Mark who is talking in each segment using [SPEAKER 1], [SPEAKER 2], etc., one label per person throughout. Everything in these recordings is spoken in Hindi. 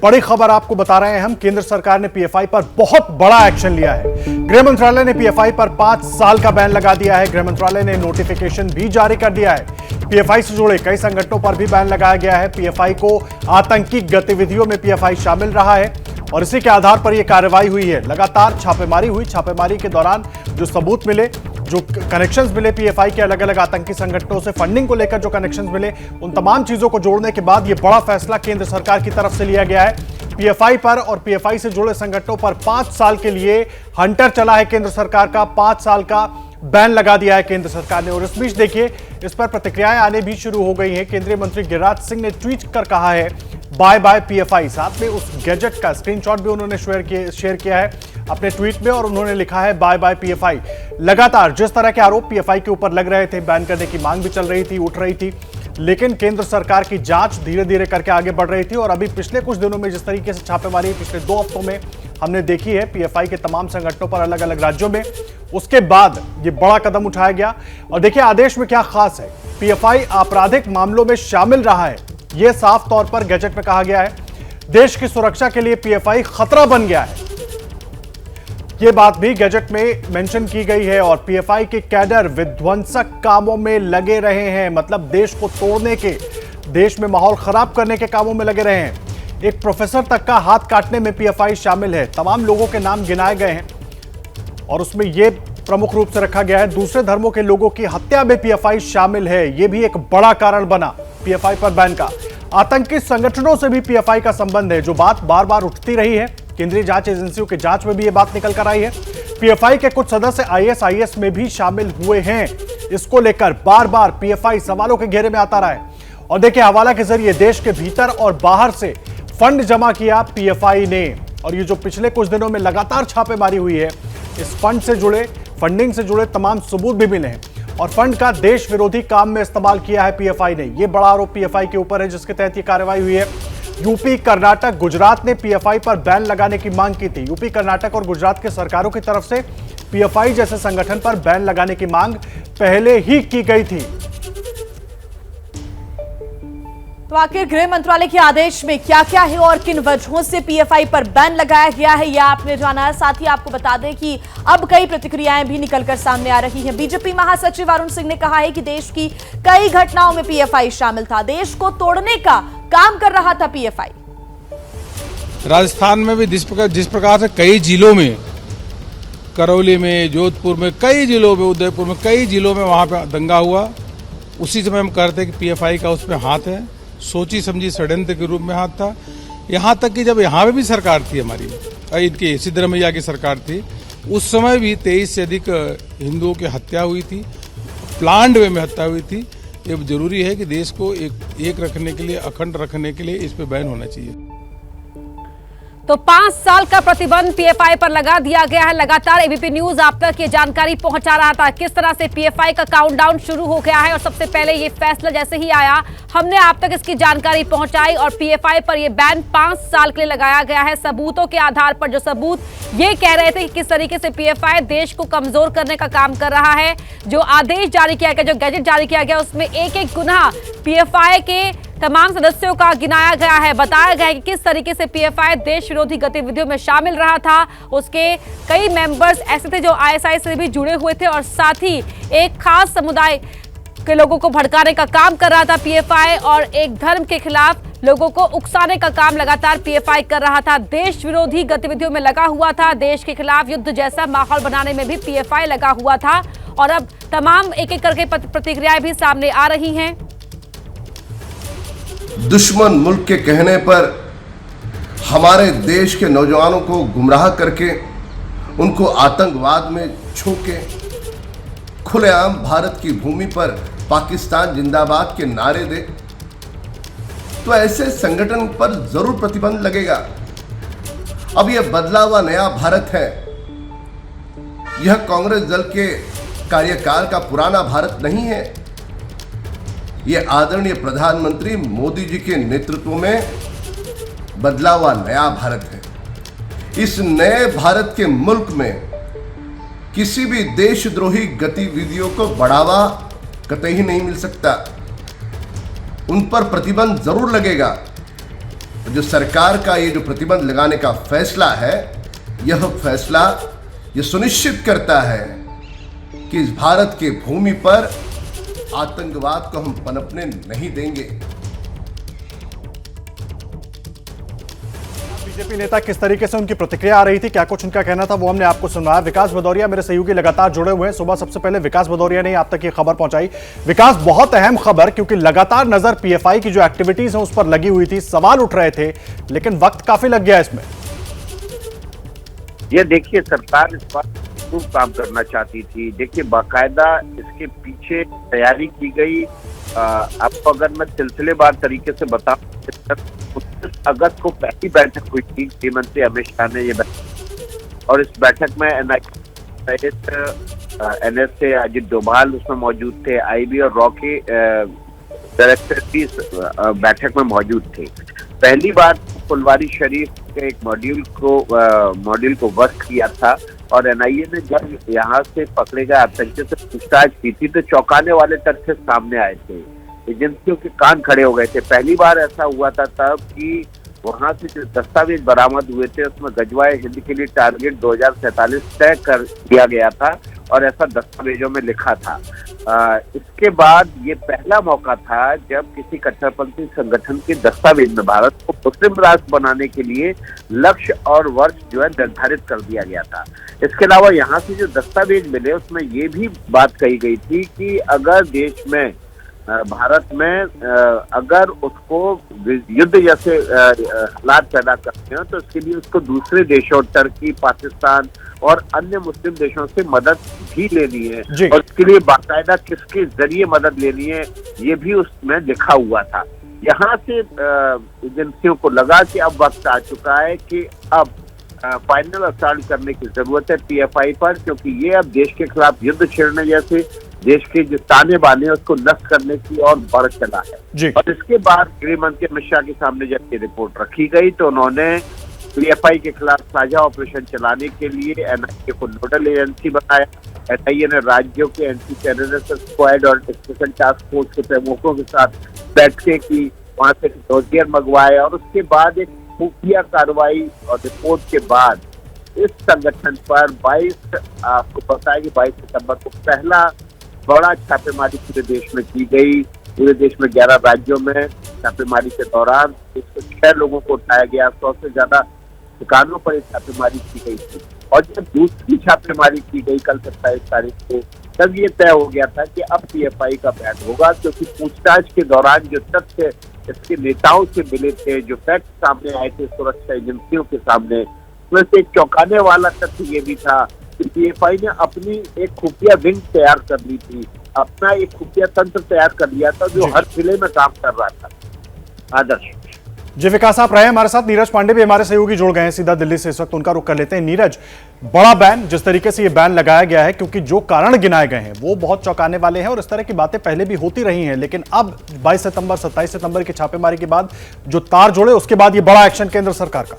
[SPEAKER 1] बड़ी खबर आपको बता रहे हैं हम। केंद्र सरकार ने पीएफआई पर बहुत बड़ा एक्शन लिया है। गृह मंत्रालय ने पीएफआई पर 5 साल का बैन लगा दिया है। गृह मंत्रालय ने नोटिफिकेशन भी जारी कर दिया है। पीएफआई से जुड़े कई संगठनों पर भी बैन लगाया गया है। पीएफआई को आतंकी गतिविधियों में पीएफआई शामिल रहा है और इसी के आधार पर यह कार्रवाई हुई है। लगातार छापेमारी हुई। छापेमारी के दौरान जो सबूत मिले, जो कनेक्शंस मिले पीएफआई के अलग अलग आतंकी संगठनों से, फंडिंग को लेकर जो कनेक्शंस मिले, उन तमाम चीजों को जोड़ने के बाद यह बड़ा फैसला केंद्र सरकार की तरफ से लिया गया है। पीएफआई पर और पीएफआई से जुड़े संगठनों पर 5 साल के लिए हंटर चला है केंद्र सरकार का। 5 साल का बैन लगा दिया है केंद्र सरकार ने। और इस बीच देखिए, इस पर प्रतिक्रियाएं आने भी शुरू हो गई हैं। केंद्रीय मंत्री गिरिराज सिंह ने ट्वीट कर कहा है बाय बाय पीएफआई। साथ में उस गैजेट का स्क्रीनशॉट भी उन्होंने शेयर किया है अपने ट्वीट में और उन्होंने लिखा है बाय बाय पीएफआई। लगातार जिस तरह के आरोप पीएफआई के ऊपर लग रहे थे, बैन करने की मांग भी चल रही थी, उठ रही थी, लेकिन केंद्र सरकार की जांच धीरे धीरे करके आगे बढ़ रही थी। और अभी पिछले कुछ दिनों में जिस तरीके से छापेमारी पिछले 2 हफ्तों में हमने देखी है पीएफआई के तमाम संगठनों पर अलग अलग राज्यों में, उसके बाद ये बड़ा कदम उठाया गया। और देखिए आदेश में क्या खास है, पीएफआई आपराधिक मामलों में शामिल रहा है, यह साफ तौर पर गैजेट में कहा गया है। देश की सुरक्षा के लिए पीएफआई खतरा बन गया है, यह बात भी गैजेट में मेंशन की गई है। और पीएफआई के कैडर विध्वंसक कामों में लगे रहे हैं, मतलब देश को तोड़ने के, देश में माहौल खराब करने के कामों में लगे रहे हैं। एक प्रोफेसर तक का हाथ काटने में पीएफआई शामिल है। तमाम लोगों के नाम गिनाए गए हैं और उसमें यह प्रमुख रूप से रखा गया है दूसरे धर्मों के लोगों की हत्या में पीएफआई शामिल है। यह भी एक बड़ा कारण बना पीएफआई पर बैन का। आतंकी संगठनों से भी पीएफआई का संबंध है, जो बात बार बार उठती रही है। केंद्रीय जांच एजेंसियों की जांच में भी यह बात निकल कर आई है। पीएफआई के कुछ सदस्य आईएसआईएस में भी शामिल हुए हैं। इसको लेकर बार बार पीएफआई सवालों के घेरे में आता रहा है। और देखिए, हवाला के जरिए देश के भीतर और बाहर से फंड जमा किया पीएफआई ने। और ये जो पिछले कुछ दिनों में लगातार छापेमारी हुई है, इस फंड से जुड़े, फंडिंग से जुड़े तमाम सबूत भी मिले हैं। और फंड का देश विरोधी काम में इस्तेमाल किया है पीएफआई ने। यह बड़ा आरोप पीएफआई के ऊपर है, जिसके तहत यह कार्रवाई हुई है। यूपी, कर्नाटक, गुजरात ने पीएफआई पर बैन लगाने की मांग की थी। यूपी, कर्नाटक और गुजरात के सरकारों की तरफ से पीएफआई जैसे संगठन पर बैन लगाने की मांग पहले ही की गई थी।
[SPEAKER 2] तो आखिर गृह मंत्रालय के आदेश में क्या क्या है और किन वजहों से पीएफआई पर बैन लगाया गया है, यह आपने जाना है। साथ ही आपको बता दें कि अब कई प्रतिक्रियाएं भी निकलकर सामने आ रही हैं। बीजेपी महासचिव अरुण सिंह ने कहा है कि देश की कई घटनाओं में पीएफआई शामिल था, देश को तोड़ने का काम कर रहा था पीएफआई।
[SPEAKER 3] राजस्थान में भी जिस प्रकार से कई जिलों में, करौली में, जोधपुर में, कई जिलों में, उदयपुर में, कई जिलों में वहां पे दंगा हुआ, उसी समय हम कहते कि पीएफआई का उसमें हाथ है। सोची समझी षड्यंत्र के रूप में हाथ था। यहाँ तक कि जब यहाँ पे भी सरकार थी हमारी, इनकी सिद्धरमैया की सरकार थी, उस समय भी 23 से अधिक हिंदुओं की हत्या हुई थी, प्लान्ड वे में हत्या हुई थी। ये जरूरी है कि देश को एक रखने के लिए, अखंड रखने के लिए इस पे बैन होना चाहिए।
[SPEAKER 4] तो 5 साल का प्रतिबंध पीएफआई पर लगा दिया गया है। लगातार एबीपी न्यूज आप तक ये जानकारी पहुंचा रहा था किस तरह से पीएफआई का काउंटडाउन शुरू हो गया है। और सबसे पहले ये फैसला जैसे ही आया, हमने आप तक इसकी जानकारी पहुंचाई और पीएफआई पर यह बैन 5 साल के लिए लगाया गया है। सबूतों के आधार पर जो सबूत ये कह रहे थे कि किस तरीके से पीएफआई देश को कमजोर करने का काम कर रहा है। जो आदेश जारी किया गया, जो गैजेट जारी किया गया, उसमें एक एक गुनाह पीएफआई के तमाम सदस्यों का गिनाया गया है। बताया गया है कि किस तरीके से पीएफआई देश विरोधी गतिविधियों में शामिल रहा था। उसके कई मेंबर्स ऐसे थे जो आईएसआई से भी जुड़े हुए थे और साथ ही एक खास समुदाय के लोगों को भड़काने का काम कर रहा था पीएफआई और एक धर्म के खिलाफ लोगों को उकसाने का काम लगातार पीएफआई कर रहा था। देश विरोधी गतिविधियों में लगा हुआ था। देश के खिलाफ युद्ध जैसा माहौल बनाने में भी पीएफआई लगा हुआ था। और अब तमाम एक एक करके प्रतिक्रियाएं भी सामने आ रही हैं।
[SPEAKER 5] दुश्मन मुल्क के कहने पर हमारे देश के नौजवानों को गुमराह करके उनको आतंकवाद में झोंके, खुलेआम भारत की भूमि पर पाकिस्तान जिंदाबाद के नारे दे, तो ऐसे संगठन पर जरूर प्रतिबंध लगेगा। अब यह बदला हुआ नया भारत है, यह कांग्रेस दल के कार्यकाल का पुराना भारत नहीं है। यह आदरणीय प्रधानमंत्री मोदी जी के नेतृत्व में बदला हुआ नया भारत है। इस नए भारत के मुल्क में किसी भी देशद्रोही गतिविधियों को बढ़ावा कतई नहीं मिल सकता। उन पर प्रतिबंध जरूर लगेगा। जो सरकार का ये जो प्रतिबंध लगाने का फैसला है, यह फैसला ये सुनिश्चित करता है कि इस भारत के भूमि पर आतंकवाद को हम पनपने नहीं देंगे।
[SPEAKER 1] बीजेपी नेता किस तरीके से उनकी प्रतिक्रिया आ रही थी, क्या कुछ उनका कहना था, वो हमने आपको सुनवाया। विकास भदौरिया मेरे सहयोगी लगातार जुड़े हुए हैं। सुबह सबसे पहले विकास भदौरिया ने आप तक ये खबर पहुंचाई। विकास, बहुत अहम खबर, क्योंकि लगातार नजर पीएफआई की जो एक्टिविटीज है उस पर लगी हुई थी, सवाल उठ रहे थे, लेकिन वक्त काफी लग गया इसमें।
[SPEAKER 6] ये देखिए, सरकार इस बार खूब काम करना चाहती थी। देखिए, बाकायदा इसके पीछे तैयारी की गई। आपको अगर मैं सिलसिलेवार तरीके से बताऊं, 29 अगस्त को पहली बैठक हुई थी गृह मंत्री अमित शाह ने ये बैठक, और इस बैठक में एनएस से अजित डोभाल उसमें मौजूद थे, आईबी और रॉ के डायरेक्टर भी बैठक में मौजूद थे। पहली बार फुलवारी शरीफ के एक मॉड्यूल को वक्त किया था, और एनआईए ने जब यहाँ से पकड़े गए आतंकियों से पूछताछ की थी तो चौंकाने वाले तथ्य सामने आए थे। एजेंसियों के कान खड़े हो गए थे। पहली बार ऐसा हुआ था तब कि वहां से जो दस्तावेज बरामद हुए थे उसमें गजवाए हिंद के लिए टारगेट 2047 तय कर दिया गया था, और ऐसा दस्तावेजों में लिखा था। इसके बाद ये पहला मौका था जब किसी कट्टरपंथी संगठन के दस्तावेज में भारत को मुस्लिम राष्ट्र बनाने के लिए लक्ष्य और वर्ष जो है निर्धारित कर दिया गया था। इसके अलावा यहाँ से जो दस्तावेज मिले उसमें ये भी बात कही गई थी कि अगर देश में भारत में अगर उसको युद्ध जैसे हालात पैदा करते हैं तो इसके लिए उसको दूसरे देशों, टर्की, पाकिस्तान और अन्य मुस्लिम देशों से मदद भी लेनी है, और इसके लिए बाकायदा किसके जरिए मदद लेनी है ये भी उसमें लिखा हुआ था। यहाँ से एजेंसियों को लगा कि अब वक्त आ चुका है कि अब फाइनल असल्ट करने की जरूरत है पीएफआई पर, क्योंकि ये अब देश के खिलाफ युद्ध छेड़ने जैसे देश के जो ताने बाने उसको नष्ट करने की और बढ़ चला है। और इसके बाद गृह मंत्री अमित शाह के सामने जब ये रिपोर्ट रखी गई तो उन्होंने पीएफआई के खिलाफ साझा ऑपरेशन चलाने के लिए एनआईए को नोडल एजेंसी बनाया। एनआईए ने राज्यों के एंटी टेररिस्ट स्क्वाड और स्पेशल टास्क फोर्स के प्रमुखों के साथ बैठकें की, वहां से डोजियर मंगवाए, और उसके बाद एक खुफिया कार्रवाई और रिपोर्ट के बाद इस संगठन पर 22 आपको पता है कि 22 सितंबर को पहला बड़ा छापेमारी पूरे देश में की गई। पूरे देश में 11 राज्यों में छापेमारी के दौरान 106 लोगों को उठाया गया, 100 से ज्यादा ठिकानों पर छापेमारी की गई थी। और जब दूसरी छापेमारी की गई कल 27 तारीख को, तब ये तय हो गया था कि अब पीएफआई का बैन होगा, क्योंकि पूछताछ के दौरान जो तथ्य इसके नेताओं से मिले थे, जो फैक्ट सामने आए थे सुरक्षा एजेंसियों के सामने, उसमें से एक चौंकाने वाला तथ्य ये भी था कि पीएफआई ने अपनी एक खुफिया विंग तैयार कर ली थी, अपना एक खुफिया तंत्र तैयार कर लिया था जो हर जिले में काम कर रहा था। आदर्श
[SPEAKER 1] जी, विकास आप रहे हमारे साथ। नीरज पांडे भी हमारे सहयोगी जुड़ गए हैं सीधा दिल्ली से, इस वक्त उनका रुख कर लेते हैं। नीरज, बड़ा बैन, जिस तरीके से ये बैन लगाया गया है, क्योंकि जो कारण गिनाए गए हैं वो बहुत चौंकाने वाले हैं और इस तरह की बातें पहले भी होती रही हैं, लेकिन अब 22 सितंबर 27 सितंबर की छापेमारी के बाद जो तार जुड़े, उसके बाद ये बड़ा एक्शन केंद्र सरकार का।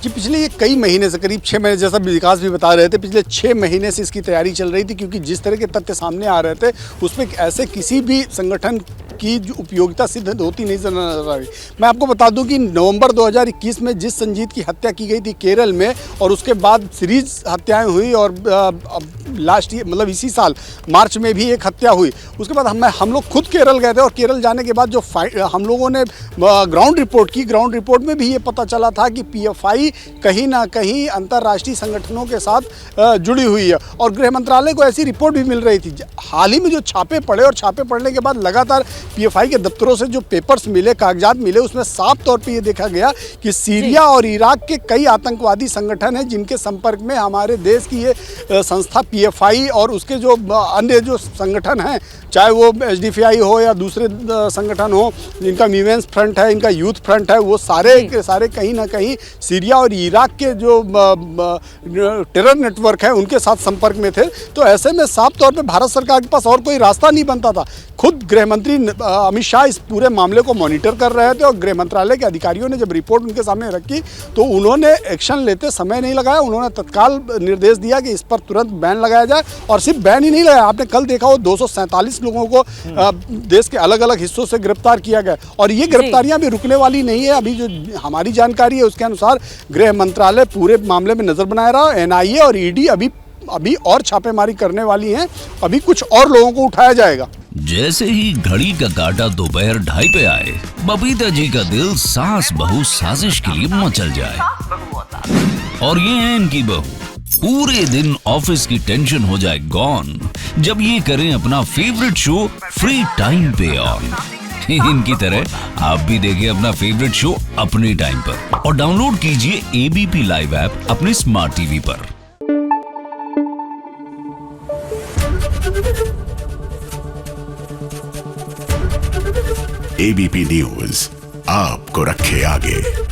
[SPEAKER 7] जी, पिछले ये कई महीने से, करीब 6 महीने, जैसा विकास भी बता रहे थे, पिछले 6 महीने से इसकी तैयारी चल रही थी, क्योंकि जिस तरह के तथ्य सामने आ रहे थे उसमें ऐसे किसी भी संगठन की जो उपयोगिता सिद्ध होती नहीं नजर आ रही। मैं आपको बता दूं कि नवंबर 2021 में जिस संजीत की हत्या की गई थी केरल में, और उसके बाद सीरीज हत्याएं हुई, और लास्ट ईयर मतलब इसी साल मार्च में भी एक हत्या हुई। उसके बाद हम लोग खुद केरल गए थे, और केरल जाने के बाद जो हम लोगों ने ग्राउंड रिपोर्ट की, ग्राउंड रिपोर्ट में भी ये पता चला था कि पीएफआई कहीं ना कहीं अंतर्राष्ट्रीय संगठनों के साथ जुड़ी हुई है, और गृह मंत्रालय को ऐसी रिपोर्ट भी मिल रही थी। हाल ही में जो छापे पड़े, और छापे पड़ने के बाद लगातार पीएफआई के दफ्तरों से जो पेपर्स मिले, कागजात मिले, उसमें साफ तौर पे ये देखा गया कि सीरिया और इराक के कई आतंकवादी संगठन हैं जिनके संपर्क में हमारे देश की ये संस्था पीएफआई और उसके जो अन्य जो संगठन हैं, चाहे वो एसडीएफआई हो या दूसरे संगठन हो, इनका वीमेंस फ्रंट है, इनका यूथ फ्रंट है, वो सारे के सारे कहीं ना कहीं सीरिया और इराक के जो टेरर नेटवर्क है उनके साथ संपर्क में थे। तो ऐसे में साफ तौर पे भारत सरकार के पास और कोई रास्ता नहीं बनता था। खुद गृह मंत्री अमित शाह इस पूरे मामले को मॉनिटर कर रहे थे, और गृह मंत्रालय के अधिकारियों ने जब रिपोर्ट उनके सामने रखी तो उन्होंने एक्शन लेते समय नहीं लगाया। उन्होंने तत्काल निर्देश दिया कि इस पर तुरंत बैन लगाया जाए, और सिर्फ बैन ही नहीं लगाया, आपने कल देखा वो 247 लोगों को देश के अलग अलग हिस्सों से गिरफ्तार किया गया और ये गिरफ्तारियां भी रुकने वाली नहीं है। अभी जो हमारी जानकारी है उसके अनुसार गृह मंत्रालय पूरे मामले में नजर बनाए रहा, एनआईए और ईडी अभी और छापेमारी करने वाली हैं। अभी कुछ और लोगों को उठाया जाएगा।
[SPEAKER 8] जैसे ही घड़ी का काटा दोपहर 2:30 पे आए, बबीता जी का दिल सास बहू साजिश के लिए मचल जाए। और ये है इनकी बहू, पूरे दिन ऑफिस की टेंशन हो जाए गॉन जब ये करें अपना फेवरेट शो फ्री टाइम पे ऑन। इनकी तरह आप भी देखिए अपना फेवरेट शो अपने टाइम पर और डाउनलोड कीजिए एबीपी लाइव ऐप अपने स्मार्ट टीवी पर।
[SPEAKER 9] एबीपी न्यूज आपको रखे आगे।